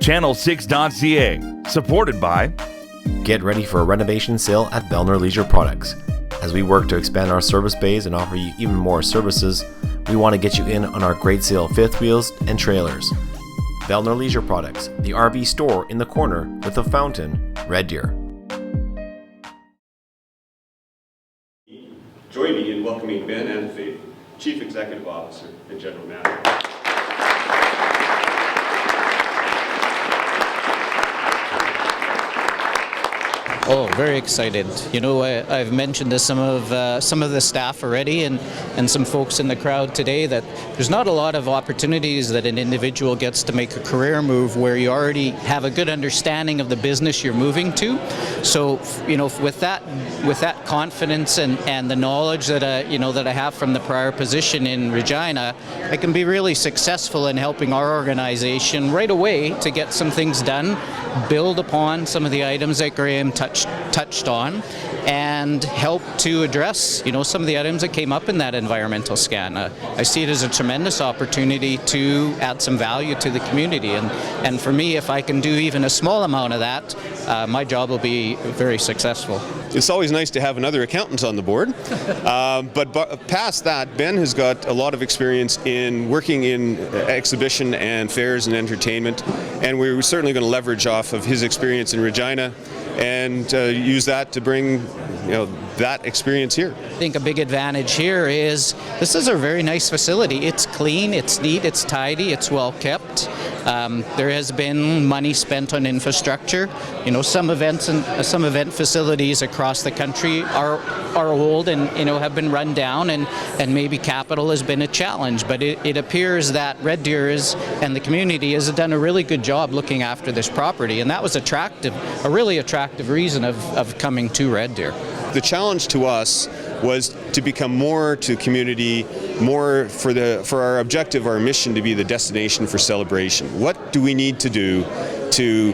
Channel6.ca, supported by. Get ready for a renovation sale at Bellner Leisure Products. As we work to expand our service bays and offer you even more services, we want to get you in on our great sale of fifth wheels and trailers. Bellner Leisure Products, the RV store in the corner with a fountain, Red Deer. Join me in welcoming Ben and Faith, Chief Executive Officer and General Manager. Oh, very excited. You know, I've mentioned to some of the staff already and some folks in the crowd today that there's not a lot of opportunities that an individual gets to make a career move where you already have a good understanding of the business you're moving to. So, you know, with that confidence and the knowledge that that I have from the prior position in Regina, I can be really successful in helping our organization right away to get some things done, build upon some of the items that Graham touched on, and help to address some of the items that came up in that environmental scan. I see it as a tremendous opportunity to add some value to the community, and for me, if I can do even a small amount of that, my job will be very successful. It's always nice to have another accountant on the board, but past that, Ben has got a lot of experience in working in exhibition and fairs and entertainment, and we're certainly going to leverage off of his experience in Regina and use that to bring that experience here. I think a big advantage here is this is a very nice facility. It's clean, it's neat, it's tidy, it's well kept. There has been money spent on infrastructure. Some events and some event facilities across the country are old and have been run down, and maybe capital has been a challenge. But it appears that Red Deer and the community has done a really good job looking after this property, and that was a really attractive reason of coming to Red Deer. The challenge to us was to become more to community, more for our objective, our mission to be the destination for celebration. What do we need to do to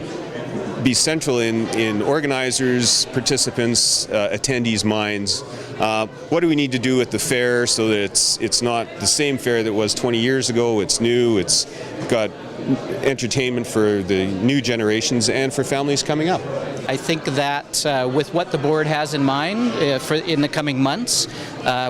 be central in organizers, participants, attendees' minds? What do we need to do with the fair so that it's not the same fair that was 20 years ago? It's new, it's got entertainment for the new generations and for families coming up. I think that with what the board has in mind in the coming months,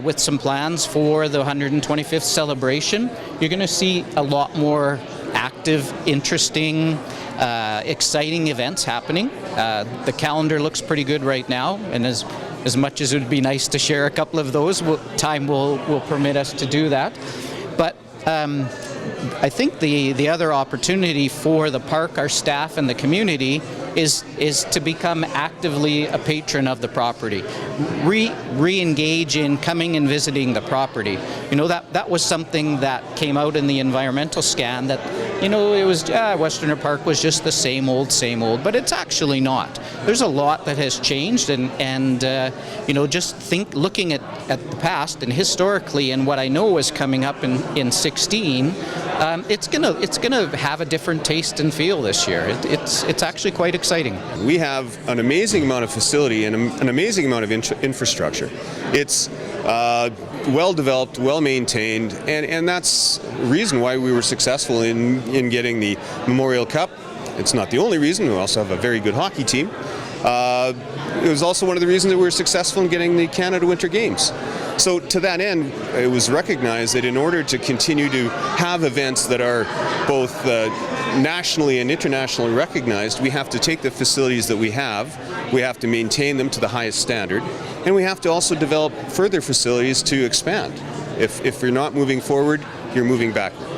with some plans for the 125th celebration, you're going to see a lot more active, interesting, exciting events happening. The calendar looks pretty good right now, and as much as it would be nice to share a couple of those, time will permit us to do that. But I think the other opportunity for the park, our staff, and the community is to become actively a patron of the property, re-engage in coming and visiting the property. That was something that came out in the environmental scan, that it was Westerner Park was just the same old, but it's actually not. There's a lot that has changed, and just looking at the past and historically, and what I know is coming up in 16. It's gonna have a different taste and feel this year. It's actually quite exciting. We have an amazing amount of facility and an amazing amount of infrastructure. It's well developed, well maintained, and that's the reason why we were successful in getting the Memorial Cup. It's not the only reason. We also have a very good hockey team. It was also one of the reasons that we were successful in getting the Canada Winter Games. So to that end, it was recognized that in order to continue to have events that are both nationally and internationally recognized, we have to take the facilities that we have to maintain them to the highest standard, and we have to also develop further facilities to expand. If you're not moving forward, you're moving backward.